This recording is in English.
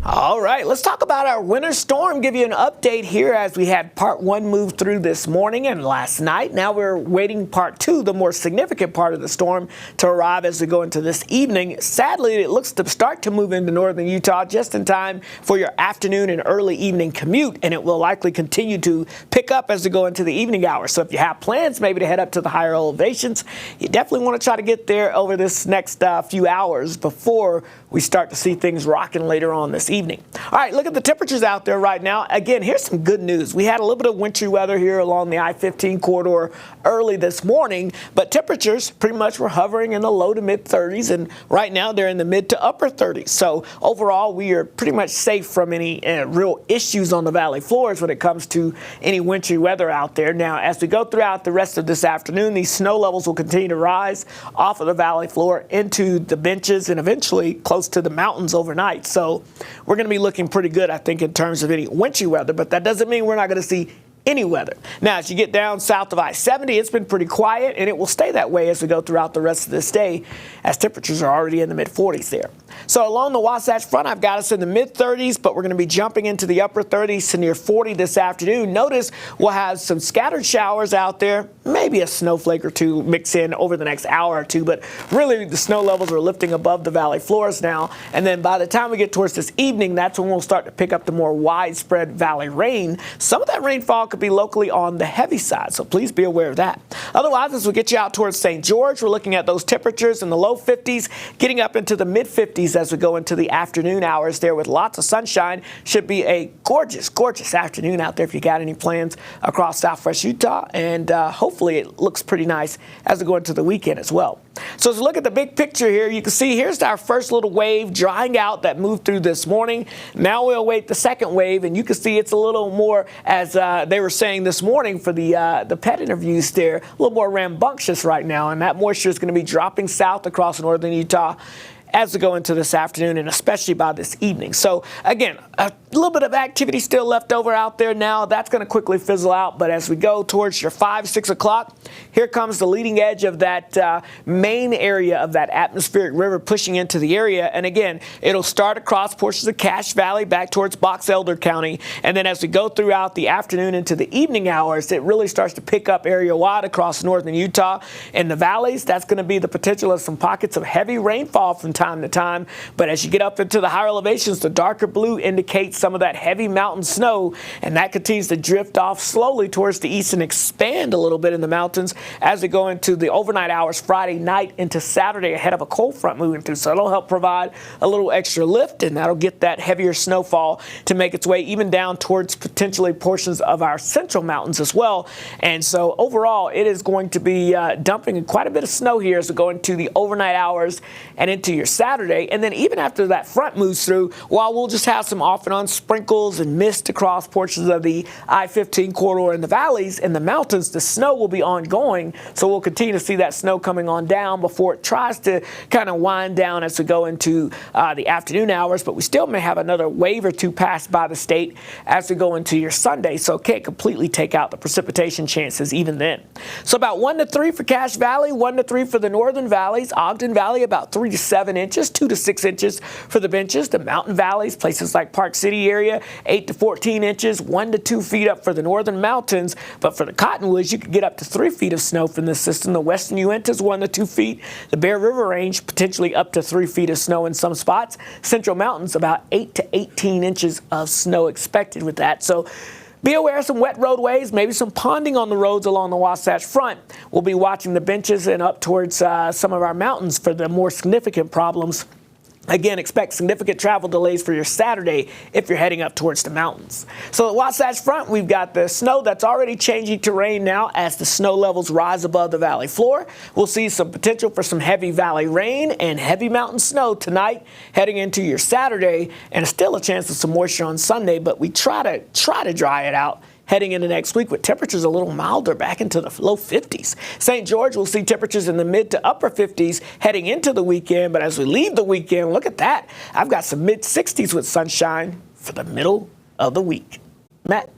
All right, let's talk about our winter storm. Give you an update here as we had part one move through this morning and last night. Now we're waiting part two, the more significant part of the storm, to arrive as we go into this evening. Sadly, it looks to start to move into northern Utah just in time for your afternoon and early evening commute, and it will likely continue to pick up as we go into the evening hours. So if you have plans maybe to head up to the higher elevations, you definitely want to try to get there over this next few hours before we start to see things rocking later on this evening. All right, look at the temperatures out there right now. Again, here's some good news. We had a little bit of wintry weather here along the I-15 corridor early this morning, but temperatures pretty much were hovering in the low to mid 30s, and right now they're in the mid to upper 30s. So overall, we are pretty much safe from any real issues on the valley floors when it comes to any wintry weather out there. Now, as we go throughout the rest of this afternoon, these snow levels will continue to rise off of the valley floor into the benches and eventually close to the mountains overnight. So we're going to be looking pretty good, I think, in terms of any wintry weather, but that doesn't mean we're not going to see any weather. Now, as you get down south of I-70, it's been pretty quiet, and it will stay that way as we go throughout the rest of this day, as temperatures are already in the mid-40s there. So along the Wasatch Front, I've got us in the mid-30s, but we're going to be jumping into the upper 30s to near 40 this afternoon. Notice we'll have some scattered showers out there, maybe a snowflake or two mix in over the next hour or two, but really the snow levels are lifting above the valley floors now, and then by the time we get towards this evening, that's when we'll start to pick up the more widespread valley rain. Some of that rainfall could be locally on the heavy side, so please be aware of that. Otherwise, as we get you out towards St. George, we're looking at those temperatures in the low 50s, getting up into the mid-50s as we go into the afternoon hours there with lots of sunshine. Should be a gorgeous, gorgeous afternoon out there if you got any plans across southwest Utah, and hopefully it looks pretty nice as we go into the weekend as well. So as we look at the big picture here, you can see here's our first little wave drying out that moved through this morning. Now we'll await the second wave, and you can see it's a little more, as they were saying this morning for the pet interviews there, a little more rambunctious right now, and that moisture is going to be dropping south across northern Utah as we go into this afternoon and especially by this evening. So again, a little bit of activity still left over out there now. That's going to quickly fizzle out, but as we go towards your 5, 6 o'clock, here comes the leading edge of that main area of that atmospheric river pushing into the area. And again, it'll start across portions of Cache Valley back towards Box Elder County. And then as we go throughout the afternoon into the evening hours, it really starts to pick up area-wide across northern Utah. In the valleys, that's going to be the potential of some pockets of heavy rainfall from time to time, but as you get up into the higher elevations, the darker blue indicates some of that heavy mountain snow, and that continues to drift off slowly towards the east and expand a little bit in the mountains as we go into the overnight hours Friday night into Saturday ahead of a cold front moving through. So it'll help provide a little extra lift, and that'll get that heavier snowfall to make its way even down towards potentially portions of our central mountains as well. And so overall, it is going to be dumping quite a bit of snow here as we go into the overnight hours and into your Saturday. And then even after that front moves through, while we'll just have some off and on sprinkles and mist across portions of the I-15 corridor in the valleys and the mountains, the snow will be ongoing. So we'll continue to see that snow coming on down before it tries to kind of wind down as we go into the afternoon hours. But we still may have another wave or two pass by the state as we go into your Sunday. So can't completely take out the precipitation chances even then. So about 1 to 3 for Cache Valley, 1 to 3 for the northern valleys. Ogden Valley about 3 to 7 inches, 2 to 6 inches for the benches. The mountain valleys, places like Park City area, 8 to 14 inches, 1 to 2 feet up for the northern mountains. But for the Cottonwoods, you could get up to 3 feet of snow from this system. The western Uintas, 1 to 2 feet. The Bear River Range, potentially up to 3 feet of snow in some spots. Central Mountains, about 8 to 18 inches of snow expected with that. So be aware of some wet roadways, maybe some ponding on the roads along the Wasatch Front. We'll be watching the benches and up towards some of our mountains for the more significant problems. Again, expect significant travel delays for your Saturday if you're heading up towards the mountains. So at Wasatch Front, we've got the snow that's already changing to rain now as the snow levels rise above the valley floor. We'll see some potential for some heavy valley rain and heavy mountain snow tonight heading into your Saturday, and still a chance of some moisture on Sunday, but we try to dry it out heading into next week with temperatures a little milder back into the low 50s. St. George will see temperatures in the mid to upper 50s heading into the weekend, but as we leave the weekend, look at that. I've got some mid 60s with sunshine for the middle of the week. Matt?